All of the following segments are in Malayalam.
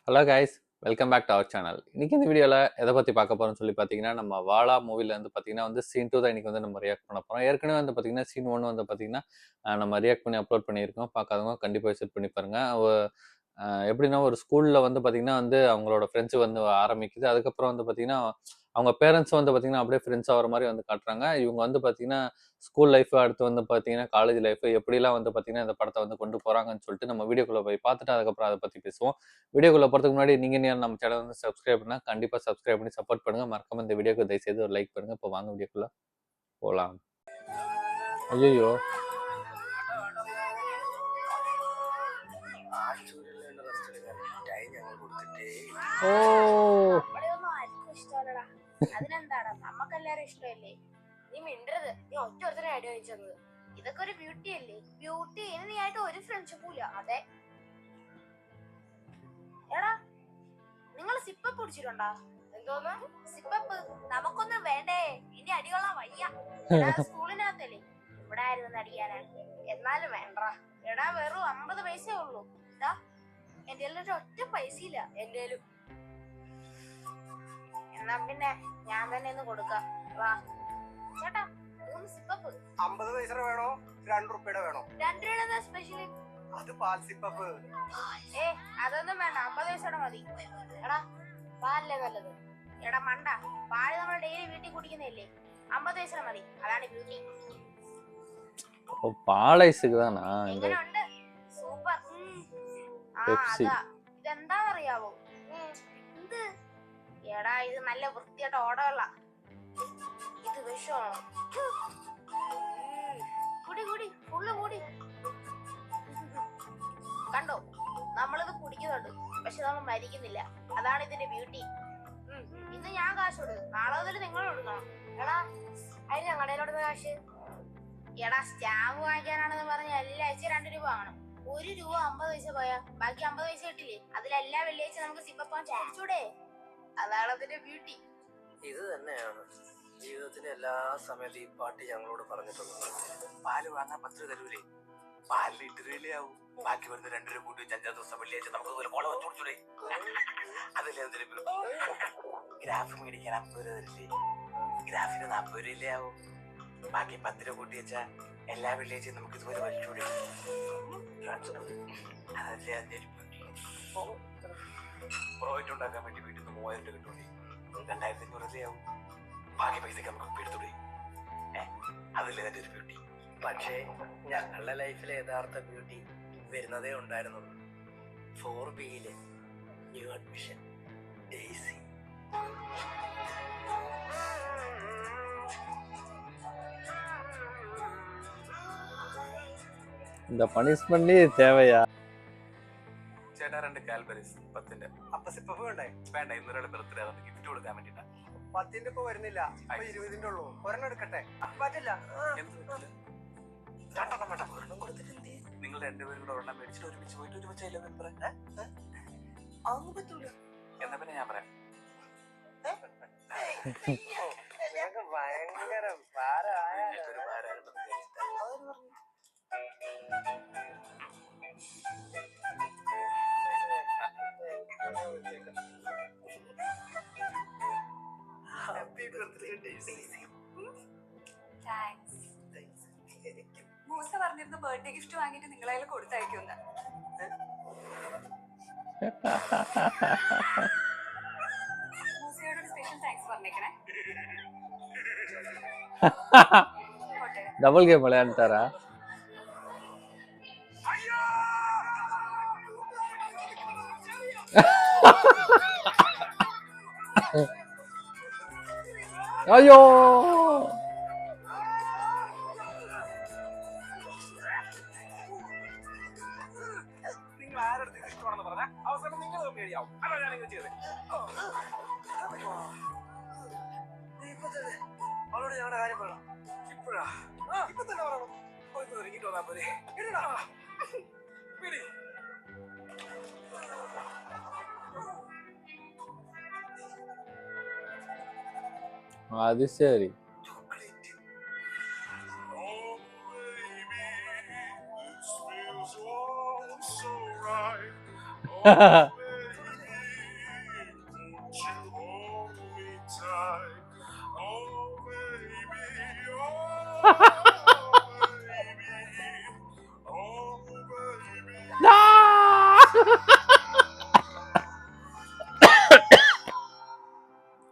Hello guys, welcome back to our channel. இன்னைக்கு இந்த வீடியோவில் எதை பற்றி பார்க்க போகிறோம்னு சொல்லி பார்த்தீங்கன்னா, நம்ம வாழா மூவில வந்து பார்த்தீங்கன்னா வந்து சீன் 2 தான் இன்னைக்கு வந்து நம்ம ரியாக்ட் பண்ண போகிறோம். ஏற்கனவே வந்து பார்த்தீங்கன்னா சீன் 1 வந்து பார்த்தீங்கன்னா நம்ம ரியாக்ட் பண்ணி அப்லோட் பண்ணியிருக்கோம். பார்க்காதவங்க கண்டிப்பாக விசிட் பண்ணி பாருங்க. எப்படின்னா ஒரு ஸ்கூலில் வந்து பார்த்தீங்கன்னா வந்து அவங்களோட ஃப்ரெண்ட்ஸு வந்து ஆரம்பிக்குது. அதுக்கப்புறம் வந்து பார்த்தீங்கன்னா அவங்க பேரண்ட்ஸ் வந்து பார்த்தீங்கன்னா அப்படியே ஃப்ரெண்ட்ஸ் ஆகிற மாதிரி வந்து காட்டுறாங்க. இவங்க வந்து பார்த்தீங்கன்னா ஸ்கூல் லைஃப், அடுத்து வந்து பார்த்தீங்கன்னா காலேஜ் லைஃப் எப்படிலாம் வந்து பார்த்தீங்கன்னா இந்த படத்தை வந்து கொண்டு போகிறாங்கன்னு சொல்லிட்டு நம்ம வீடியோக்குள்ளே போய் பார்த்துட்டு அதுக்கப்புறம் அதை பற்றி பேசுவோம். வீடியோக்குள்ளே போகிறதுக்கு முன்னாடி நீங்கள் நம்ம சேனல் வந்து சப்ஸ்கிரைப் பண்ணால் கண்டிப்பாக சப்ஸ்கிரைப் பண்ணி சப்போர்ட் பண்ணுங்கள். மறக்காம இந்த வீடியோக்கு தயவுசெய்து ஒரு லைக் பண்ணுங்கள். இப்போ வாங்க வீடியோக்குள்ளே போகலாம். ஐயோ, ഓ അതിനെന്താടാ, നമ്മക്കെല്ലാരും ഇഷ്ടമല്ലേ? നീ മിണ്ടരുത്. നീ ഒറ്റ ഒരുത്തരെ ഐഡിയ അയച്ചത്. ഇതൊക്കെ ഒരു ബ്യൂട്ടി അല്ലേ? ബ്യൂട്ടി നീ ആയിട്ട് ഒരു ഫ്രണ്ട്ഷിപ്പും ഇല്ല. അതെ എടാ, നിങ്ങൾ സിപ്പപ്പ് കുടിച്ചിട്ടുണ്ടോ? എന്തോന്ന് സിപ്പപ്പ്? നമുക്കൊന്നും വേണ്ടേ, ഇനി അടികൊള്ളാൻ വയ്യ. സ്കൂളിനകത്തല്ലേ, ഇവിടെ ആയിരുന്നു അടിക്കാനാ. എന്നാലും വേണ്ട. എടാ, വെറും 50 പൈസയേ ഉള്ളൂ. ഇതാ എന്റെ ഒരു ഒറ്റ പൈസയില്ല എന്റെ. എന്നാ പിന്നെ ഞാൻ തന്നെ ഒന്ന് കൊടുക്കാം. വാ ചേട്ടാ, 3 സിപ്പപ്പ്. 50 പൈസ വേണോ 2 രൂപയുടെ വേണോ? 2 രൂപയുടെ സ്പെഷ്യൽ. അത് പാൽ സിപ്പപ്പ്. അതൊന്നും വേണ്ട, 50 പൈസയുടെ മതി. എടാ, പാലല്ലേ നല്ലത്? എടാ മണ്ട, പാല് നമ്മൾ ഡെയിലി വീട്ടിൽ കുടിക്കുന്നതല്ലേ? 50 പൈസ മതി, അതാണ് ബ്യൂട്ടി. പാലൈസുക്ക് தானா? എങ്ങനെയുണ്ട്? സൂപ്പർ. അതാ, ഇതെന്താണെന്നറിയാവോ? എന്ത്? എടാ, ഇത് നല്ല വൃത്തിയായിട്ട് ഓടവെള്ള. ഇത് വിഷമാണോ? കുടി കുടി, ഫുള്ള് കുടി. കണ്ടോ, നമ്മളിത് കുടിക്കുന്നുണ്ട്, പക്ഷെ നമ്മൾ മരിക്കുന്നില്ല. അതാണ് ഇതിന്റെ ബ്യൂട്ടി. ഇന്ന് ഞാൻ കാശ് കൊടുക്കും, നാളെ മുതൽ നിങ്ങൾ കൊടുക്കണം. എടാ, അതിന് ഞങ്ങളുടെ കയ്യിലോടുന്ന കാശ്? എടാ, സ്റ്റാമ്പ് വാങ്ങിക്കാനാണെന്ന് പറഞ്ഞ എല്ലാ ആഴ്ച 2 രൂപ വാങ്ങണം. 1 രൂപ 50 പൈസ പോയാ ബാക്കി 50 പൈസ കിട്ടില്ലേ? അതിലെല്ലാ വെള്ളിയാഴ്ച നമുക്ക് സിപ്പപ്പാൻ ചോദിച്ചൂടെ? അതാണ് അതിന്റെ ബ്യൂട്ടി. ഇത് തന്നെയാണ് ജീവിതത്തിന്റെ എല്ലാ സമയത്തും ഈ പാട്ട് ഞങ്ങളോട് പറഞ്ഞിട്ടുള്ളത്. പാല് വാങ്ങാൻ 10 രൂപ തരൂലേ? പാലിന് 8 രൂപയിലേ ആവും. ബാക്കി വരുന്ന 2 രൂപ കൂട്ടി 5 ദിവസം വെള്ളിയാഴ്ച നമുക്ക് ഇതുപോലെ കോള വെച്ചു കൊടുത്തൂടെ? അതല്ലേ അതിന്റെ ഗ്രാഫ് മേടിക്കാൻ 50 രൂപ തരില്ലേ? ഗ്രാഫിന് 40 രൂപയിലേ ആവും. ബാക്കി 10 രൂപ കൂട്ടി വെച്ചാൽ എല്ലാ വെള്ളിയാഴ്ചയും നമുക്ക് ഇതുപോലെ വലിച്ചൂടെ? അതല്ലേ അതിന്റെ പ്രോഫിറ്റ് ഉണ്ടാക്കാൻ വേണ്ടി വീട്ടിൽ നിന്ന് 3000 രൂപ കിട്ടൂലേ? 2500 രൂപയാവും. ബാക്കി പൈസക്ക് നമുക്ക് എടുത്തൂടെ? അതല്ലേ അതിന്റെ ഒരു ബ്യൂട്ടി. പക്ഷേ ഞങ്ങളുടെ ലൈഫിലെ യഥാർത്ഥ ബ്യൂട്ടി വരുന്നതേ ഉണ്ടായിരുന്നുള്ളൂ. 4Bയിലെ ന്യൂ അഡ്മിഷൻ ഡെയ്സി. இந்த பனிஷ்மெண்ட் தேவையா? ചേട്ടാ 2 കാൽബറീസ് 10ന്റെ. അപ്പൊ സിപ്പപ്പ് വേണ്ടേ? വേണ്ട, ഇന്നൊരാളെ ബർത്ത്ഡേ ആണ്, ഗിഫ്റ്റ് കൊടുക്കാൻ വേണ്ടിട്ടാ. 10ന്റെ ഇപ്പൊ വരുന്നില്ല, 20ന്റെ ഉള്ളൂ. ഒരെണ്ണം എടുക്കട്ടെ? പറ്റില്ല. നിങ്ങൾ 2 പേരും കൂടെ ഒരെണ്ണം മേടിച്ചിട്ട് ഒരുമിച്ച് പോയിട്ട് ഒരുമിച്ചല്ലേ മെമ്പർ? അതൊന്നും പറ്റൂല. എന്നാ പിന്നെ ഞാൻ പറയാം. ഭയങ്കര മൂസ പറഞ്ഞിരുന്നു ബർത്ത്ഡേ ഗിഫ്റ്റ് വാങ്ങിട്ട് നിങ്ങളെ കൊടുത്തയക്കുന്ന. മൂസയോട് സ്പെഷ്യൽ താങ്ക്സ് പറഞ്ഞേക്കണേ. டபுள் கேம் விளையாண்டுட்டாரா? ஐயோ, നിങ്ങൾ ആരുടെ ഇഷ്ടമാണെന്ന് പറഞ്ഞ അവസാനം നിങ്ങൾ പേടിയാവും. അതാണ് ഞാനിങ്ങനെ ചെയ്തത്. അവളോട് ഞങ്ങളുടെ കാര്യം പറയണം. ഇപ്പോഴാ? ഇപ്പൊ തന്നെ പറയണം. ഒരുങ്ങിട്ട് വന്നാ പോരെ? പിടി. அது சரி.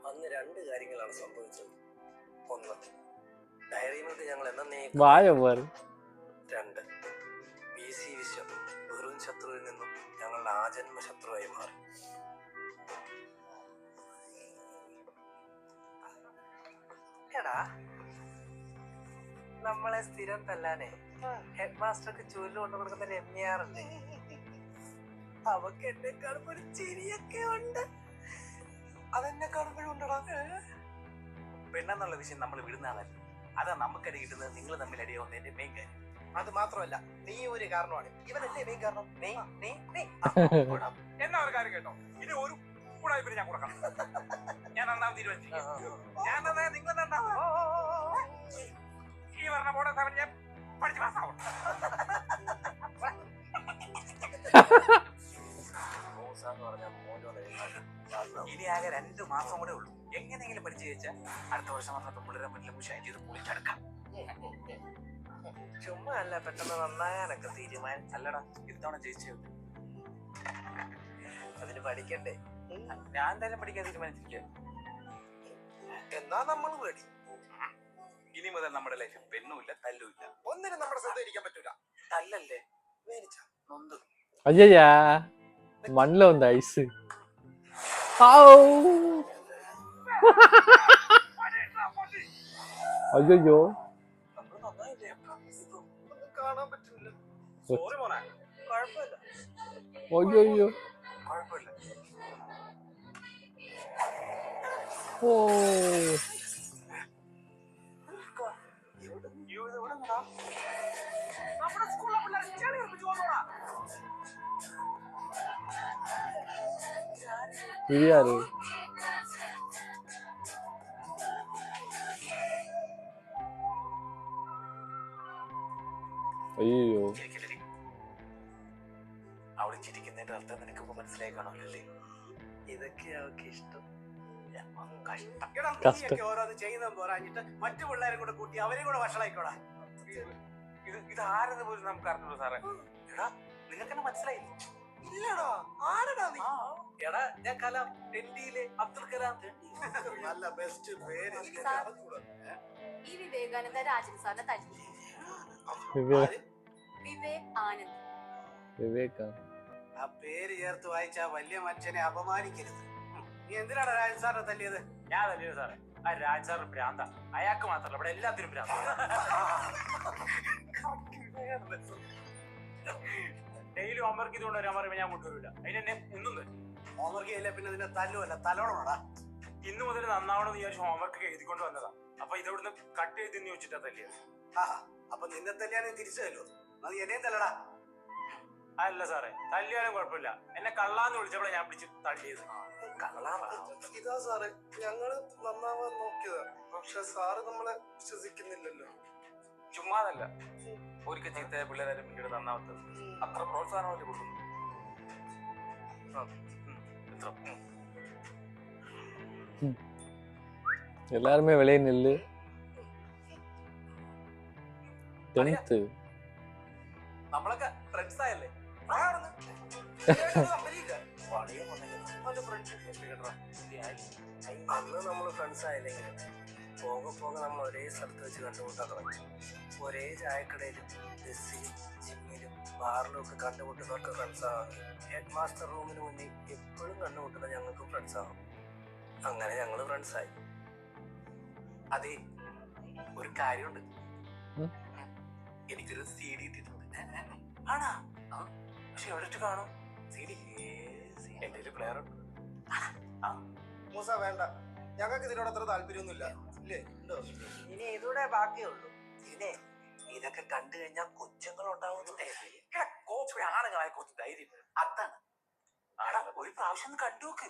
അന്ന് രണ്ട് കാര്യങ്ങളാണ് സംഭവിച്ചത്. ഒന്ന്, ഡയറി മിൽക്ക് ഞങ്ങൾ എന്നേക്കും വായ മാറി. രണ്ട്, PC വിശ്വം വെറും ശത്രുവിൽ നിന്നും ഞങ്ങളുടെ ആജന്മ ശത്രുവായി മാറി. എടാ, നമ്മളെ സ്ഥിരം തല്ലാനേ ഹെഡ് മാസ്റ്റർക്ക് ചൂരിൽ കൊണ്ടു കൊടുക്കുന്ന രമ്യാറുണ്ട്. അവക്ക് എന്നെ കാണുമ്പോ ഒരു ചിരിയൊക്കെ ഉണ്ട്. അതെന്നെ കാണുമ്പോഴും ഉണ്ടടാ. പെണ്ണെന്നുള്ള വിഷയം നമ്മൾ വിടുന്ന ആളല്ല. അതാ നമുക്കടി കിട്ടുന്നത്. നിങ്ങൾ തമ്മിൽ അടിയാവുന്നതിന്റെ മെയിൻ കാര്യം. അത് മാത്രമല്ല, നീ ഒരു കാരണമാണ്. ഇവനല്ലേ മെയിൻ കാരണം. എന്നാ ഒരു കാര്യം കേട്ടോ, ഇനി ഒരു കൂടായ്പ ഞാൻ കൊടുക്കണം. ഞാൻ നന്നാവും തീരുമാനിച്ചിരിക്കും. ഞാൻ നന്നാ, നിങ്ങൾ നന്നാവും. ഈ പറഞ്ഞ പോലെ സമയം ഞാൻ പഠിച്ച് പാസ്സാവും. ഇനി ആകെ 2 മാസം കൂടെ ഉള്ളൂ. എങ്ങനെയെങ്കിലും പഠിച്ചു വെച്ചാൽ അടുത്ത വർഷം വന്നപ്പോ പിള്ളേരെ മുന്നിൽ ഷൈൻ ചെയ്ത് പൊളിച്ചെടുക്കാം. ചുമ്മാ അല്ല, പെട്ടെന്ന് നന്നാകാനൊക്കെ തീരുമാനം. അല്ലടാ, ഇത്തവണ ജയിച്ചേ. അതിന് പഠിക്കണ്ടേ? ഞാൻ എന്തായാലും പഠിക്കാൻ തീരുമാനിച്ചിരിക്കുക. എന്നാ നമ്മൾ റെഡി. ഇനി മുതൽ നമ്മുടെ ലൈഫിൽ പെണ്ണുമില്ല, തല്ലുമില്ല. ഒന്നിനും നമ്മുടെ ശ്രദ്ധ ഇരിക്കാൻ പറ്റൂല. തല്ലല്ലേ, മേടിച്ച നൊന്ത്. അയ്യയ്യാ, മണ്ണില് വന്ന ഐസ്. അയ്യോ, നമ്മൾ നന്നായില്ലേ? ഒന്നും കാണാൻ പറ്റില്ല. സോറി മോനെ. കുഴപ്പമില്ല, അയ്യോ, കുഴപ്പമില്ല. ഓ, നമ്മുടെ സ്കൂളിലെ പിള്ളേരെ ചെളി ഉറപ്പിച്ചു കൊണ്ടോടാ. ഇരിയാറ്. അയ്യോ, അവിടെ ചിരിക്കുന്നതിന്റെ അർത്ഥം നിനക്കിപ്പോ മനസ്സിലായി കാണുമല്ലേ? ഇതൊക്കെ അവർക്ക് ഇഷ്ടം. കഷ്ടം. ഓരോന്ന് ചെയ്യുന്നതെന്ന് പറയാഞ്ഞിട്ട് മറ്റു പിള്ളേരെ കൂടെ കൂട്ടി അവരെ കൂടെ വഷളായിക്കോടാ. ഇത് ആരെന്ന് പോലും നമുക്ക് അറിഞ്ഞു സാറേ. എടാ, നിങ്ങൾക്കെന്നെ മനസ്സിലായില്ലേ? ഇല്ലടാ, ആരടാ നീ? എടാ, ഞാൻ കലാം, ടെൻഡിയിലെ അബ്ദുൽ കലാം. നല്ല ബെസ്റ്റ് പേര്. ഈ വിവേകാനന്ദ രാജൻ സാറിനെ തല്ലി. വിവേക് ആനന്ദ്. വിവേകാ. ആ പേര് ചേർത്ത് വായിച്ച വലിയ മനുഷ്യനെ അപമാനിക്കരുത്. നീ എന്തിനാണ് രാജൻ സാറിനെ തല്ലിയത്? ഞാൻ തല്ലിയത് സാറേ, ആ രാജ് സാറിന് ഭ്രാന്ത. അയാൾക്ക് മാത്രമല്ല, ഇവിടെ എല്ലാത്തിനും ഭ്രാന്ത. ഡെയിലി ഹോംവർക്ക് ചെയ്തുകൊണ്ട് വരാൻ പറയുമ്പോൾ ഞാൻ കൊണ്ടുവരില്ല. അതിനെന്നെ ഇന്നും തരും. ഹോംവർക്ക് ചെയ്യില്ല, പിന്നെ നിന്നെ തല്ലുമല്ല, തലോണോടാ. ഇന്നു മുതൽ നന്നാവണമെന്ന് വിചാരിച്ച് ഹോംവർക്ക് എഴുതിക്കൊണ്ട് വന്നതാ. അപ്പൊ ഇതവിടുന്ന് കട്ട് ചെയ്തെന്ന് ചോദിച്ചിട്ടാ തല്ലിയത്. അപ്പൊ നിന്നെ തല്ലിയാണെ തിരിച്ചു തല്ലോ. അത് എന്നെയും തല്ലടാ. അല്ല സാറേ, തല്ലിയാലും കുഴപ്പമില്ല. എന്നെ കള്ളാന്ന് വിളിച്ചപ്പോഴേ ഞാൻ പിടിച്ച് തള്ളിയത്. ഇതാ സാറേ, ഞങ്ങള് നന്നാവാൻ നോക്കിയതാ. പക്ഷെ സാറ് നമ്മളെ വിശ്വസിക്കുന്നില്ലല്ലോ. ചുമ്മാതല്ല, ഒരിക്കൽ ചീത്ത പിള്ളേരും പിന്നീട് നന്നാവത്തത്. അത്ര പ്രോത്സാഹനമായിട്ട് കൊടുക്കുന്നു. எல்லாருமே வெளியே நில்லு. 10th നമ്മളൊക്കെ ഫ്രണ്ട്സ് ആയല്ലേ? അന്ന് നമ്മള് ഫ്രണ്ട്സ് ആയില്ലെങ്കിൽ പോകെ പോകെ നമ്മൾ ഒരേ സ്ഥലത്ത് വെച്ച് കണ്ടുമുട്ടാൻ തുടങ്ങി. ഒരേ ചായക്കടയിലും ബസ്സിലും ജിമ്മിലും ബാറിലും ഒക്കെ കണ്ടുമുട്ടുന്നവർക്ക് ഫ്രണ്ട്സ് ആവാം. ഹെഡ് മാസ്റ്റർ റൂമിന് മുന്നിൽ എപ്പോഴും കണ്ടുമുട്ടുന്ന ഞങ്ങൾക്ക് ഫ്രണ്ട്സ് ആവാം. അങ്ങനെ ഞങ്ങൾ ഫ്രണ്ട്സ് ആയി. അതെ, ഒരു കാര്യമുണ്ട്. എനിക്കൊരു CD ഇട്ടിട്ടുണ്ട്. ആണാ? പക്ഷെ എവിടെ കാണും CD? എന്റെ ഒരു പ്ലെയർ ഉണ്ട്. മൂസ വേണ്ട, ഞങ്ങൾക്ക് ഇതിനോട് അത്ര താല്പര്യമൊന്നുമില്ല. ഇല്ലേ? ഇനി ഇതൂടെ ബാക്കിയുള്ളൂ. ഇതിനെ ഇതൊക്കെ കണ്ടു കഴിഞ്ഞാൽ കൊച്ചുങ്ങൾ ഉണ്ടാവുന്നുണ്ടേ. ആണുങ്ങളായ കുറച്ച് ധൈര്യം അതാണ്. ഒരു പ്രാവശ്യം ഒന്ന് കണ്ടു നോക്ക്.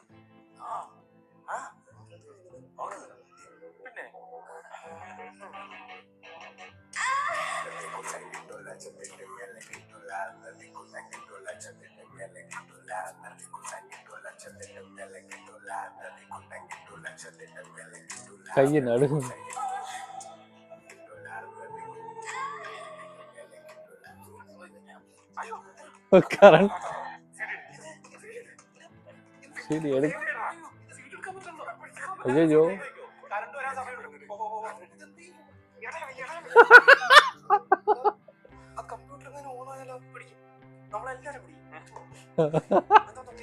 പിന്നെ கையை நடுங்கும். കറണ്ട് ശരി എടു അയ്യോ കറണ്ട് വരാൻ സമയമുണ്ട്. ആ കമ്പ്യൂട്ടർ എങ്ങനെ ഓണായാലോ പിടിക്കും. നമ്മളെല്ലാരും പിടിക്കും.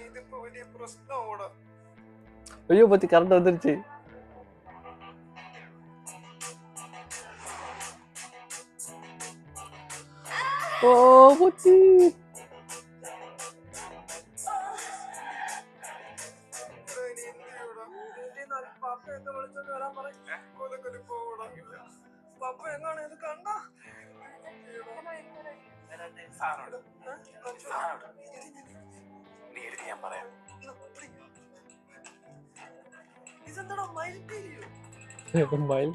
ഇതിപ്പോ വലിയ പ്രശ്നമാണ്. ஐயோ பத்தி கரண்ட் வந்துருச்சு. ஓ பத்தி പപ്പ എന്നെ വിളിച്ചോണ്ട് വരാൻ പറയും. കൊലക്കൊലി പോവണം. പപ്പ എങ്ങാണ് ഇത് കണ്ട നീ എഴുതി ഞാൻ പറയാം. ഇതെന്താടാ മയിൽപ്പീലിയോ? മയിൽ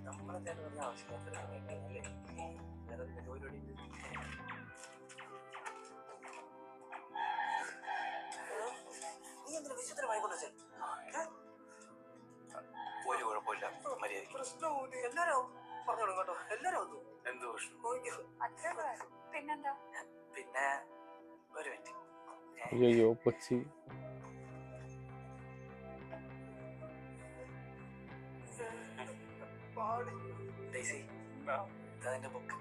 നമ്മളെന്തായാലും വെറുതെ ആവശ്യമില്ലാത്തല്ലേ. വേറെ ജോലി നീ എന്തിനാ വിശുദ്ധമായി കൊണ്ടു ഒരു കുഴപ്പമില്ല. മര്യാദ പ്രശ്നവും എല്ലാരും പറഞ്ഞോളൂ കേട്ടോ. എല്ലാരും വന്നു. എന്ത് പ്രശ്നം? പിന്നെന്താ? പിന്നെ ഒരു മിനിറ്റ്. ஐயோ போச்சு. Daisy ഇതതിന്റെ book.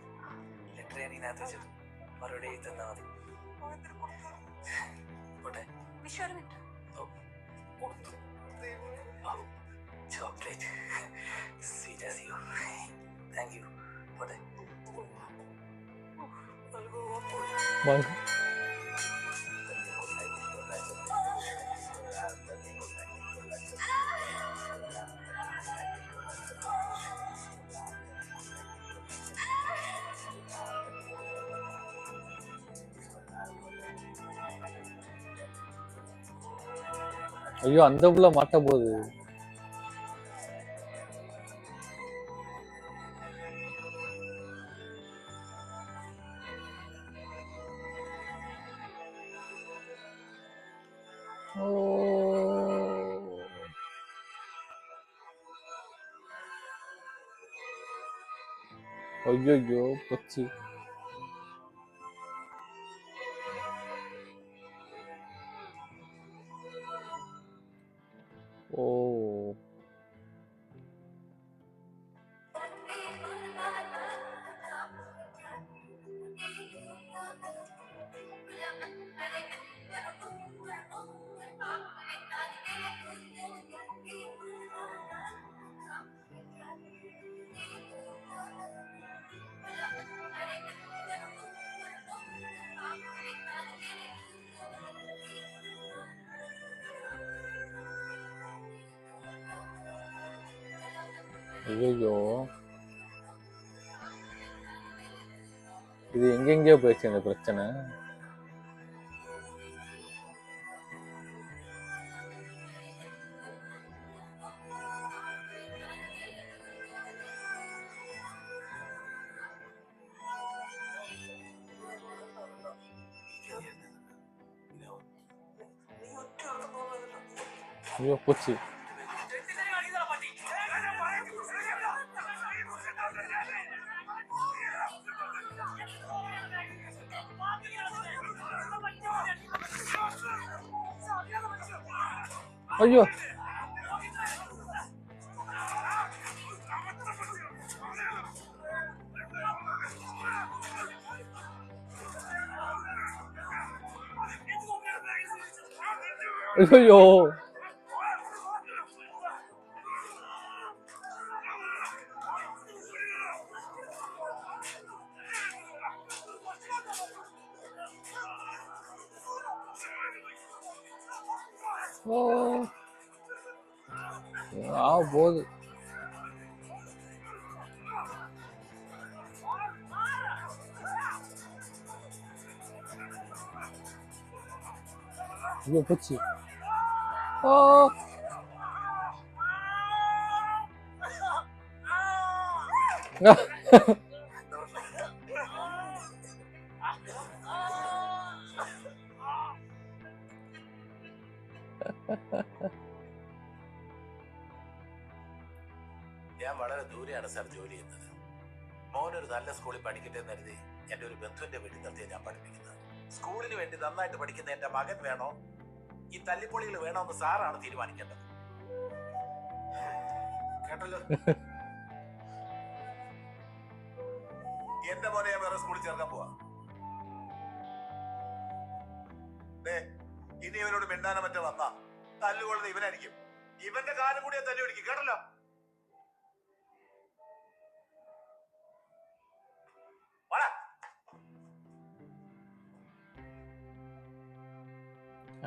ലെറ്റർ ഞാൻ ഇതിനകത്ത് വെച്ചത്. മറുപടി തന്നാ മതി. പോട്ടെ. Chocolate sweet as you. Thank you. പോട്ടെ. ஐயோ அந்த புள்ள மாட்ட போகுது. ஐயோ போச்சு. ஓ ஐயோ இது எங்கெங்கேயோ போயிடுச்சு இந்த பிரச்சனை. ஐயோ போச்சு. ஐயோ ஐயோ ஓ போகுது. ஐயோ போச்சு. ஓ ഞാൻ വളരെ ദൂരെയാണ് സാർ ജോലി ചെയ്യുന്നത്. മോനൊരു നല്ല സ്കൂളിൽ പഠിക്കട്ടെ എന്ന് കരുതി എന്റെ ഒരു ബന്ധുവിന്റെ വീട്ടിൽ നിർത്തിയാണ് ഞാൻ പഠിപ്പിക്കുന്നത്. സ്കൂളിന് വേണ്ടി നന്നായിട്ട് പഠിക്കുന്ന എന്റെ മകൻ വേണോ ഈ തല്ലിപ്പൊളികൾ വേണോ എന്ന് സാറാണ് തീരുമാനിക്കേണ്ടത്. കേട്ടല്ലോ? എന്റെ മോനെ ഞാൻ വേറെ സ്കൂളിൽ ചേർക്കാൻ പോവാ. ഇനി ഇവരോട് മിണ്ടാനോ മറ്റോ വന്നാ തല്ലുകൊള്ളുന്നത് ഇവനായിരിക്കും. ഇവന്റെ കാലം കൂടി ഞാൻ തല്ലി പിടിക്കും. കേട്ടല്ലോ?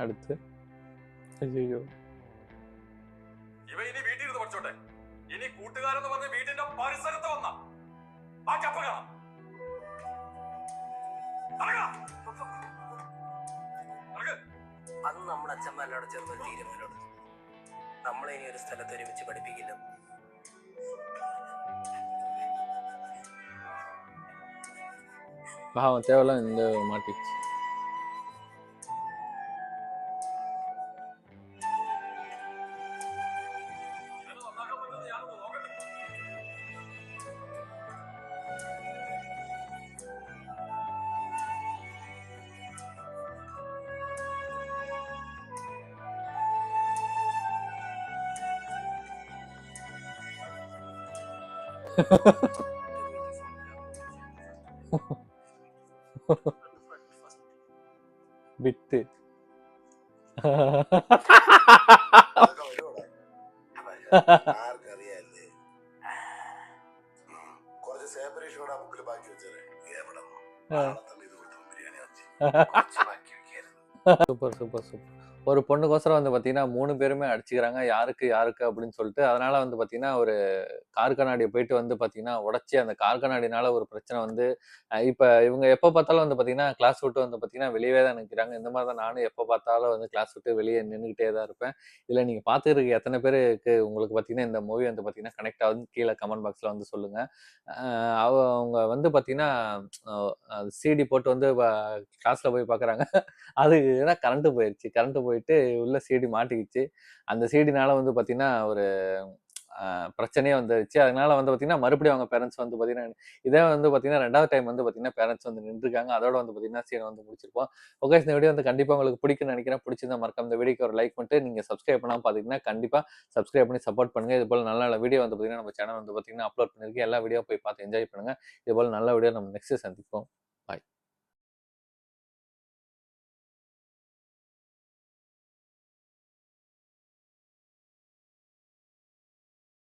അടുത്ത് അയ്യോ ഇവ ഇനി വീട്ടിൽ ഇരുന്ന് പഠിച്ചോട്ടെ. ഇനി കൂട്ടുകാരെന്ന് പറഞ്ഞ് വീട്ടിന്റെ പരിസരത്ത് വന്ന ബാക്കി അപ്പ കാണാം. അന്ന് നമ്മുടെ അച്ഛന്മാരോട് ചേർന്ന് തീരുമാനോട് നമ്മളെ ഇനി ഒരു സ്ഥലത്ത് ഒരുമിച്ച് പഠിപ്പിക്കില്ല. பாவம் தேவையில்லாம் இந்த மாட்டிச்சு. വിട്ട് ആർക്കറിയാല്ലേ? കുറച്ച് സേപ്പറേഷൻ ആ ബുക്കിൽ ബാക്കി വെച്ചേ. എവിടെ ബിരിയാണി ബാക്കി വെക്കായിരുന്നു. Super super super. ஒரு பொண்ணுக்கோசரம் வந்து பார்த்தீங்கன்னா 3 பேருமே அடிச்சுக்கிறாங்க. யாருக்கு யாருக்கு அப்படின்னு சொல்லிட்டு. அதனால வந்து பார்த்தீங்கன்னா ஒரு கார் கண்ணாடியை போயிட்டு வந்து பார்த்தீங்கன்னா உடைச்சி அந்த கார் கண்ணாடினால ஒரு பிரச்சனை வந்து இப்போ இவங்க எப்போ பார்த்தாலும் வந்து பார்த்தீங்கன்னா கிளாஸ் விட்டு வந்து பார்த்தீங்கன்னா வெளியே தான் நிற்கிறாங்க. இந்த மாதிரி தான் நானும் எப்போ பார்த்தாலும் வந்து கிளாஸ் விட்டு வெளியே நின்றுக்கிட்டே தான் இருப்பேன். இதில் நீங்கள் பார்த்துருக்கு எத்தனை பேருக்கு உங்களுக்கு பார்த்தீங்கன்னா இந்த மூவி வந்து பார்த்தீங்கன்னா கனெக்ட் ஆகுதுன்னு கீழே கமெண்ட் பாக்ஸில் வந்து சொல்லுங்கள். அவங்க வந்து பார்த்தீங்கன்னா சிடி போட்டு வந்து கிளாஸில் போய் பார்க்குறாங்க. அது ஏன்னா கரண்ட்டு போயிடுச்சு. கரண்ட்டு போயிட்டு உள்ள சிடி மாட்டிக்கிச்சு. அந்த சிடினால வந்து பார்த்தீங்கன்னா ஒரு பிரச்சனையே வந்துருச்சு. அதனால வந்து பார்த்தீங்கன்னா மறுபடியும் அவங்க பேரண்ட்ஸ் வந்து பார்த்தீங்கன்னா இதே வந்து பார்த்தீங்கன்னா 2வது டைம் வந்து பார்த்தீங்கன்னா பேரண்ட்ஸ் வந்து நின்றுருக்காங்க. அதோட வந்து பார்த்தீங்கன்னா சீனை வந்து முடிச்சிருப்போம். ஓகே, இந்த வீடியோ வந்து கண்டிப்பாக உங்களுக்கு பிடிக்கும்னு நினைக்கிறேன். பிடிச்சிருந்தா மறக்காம இந்த வீடியோக்கு ஒரு லைக் பண்ணிட்டு நீங்கள் சப்ஸ்கிரைப் பண்ணாமல் பார்த்தீங்கன்னா கண்டிப்பாக சப்ஸ்கிரைப் பண்ணி சப்போர்ட் பண்ணுங்கள். இது போல் நல்ல நல்ல வீடியோ வந்து பார்த்தீங்கன்னா நம்ம சேனல் வந்து பார்த்தீங்கன்னா அப்லோட் பண்ணியிருக்கேன். எல்லா வீடியோ போய் பார்த்து என்ஜாய் பண்ணுங்கள். இது போல் நல்ல வீடியோ நம்ம நெக்ஸ்ட் சந்திப்போம்.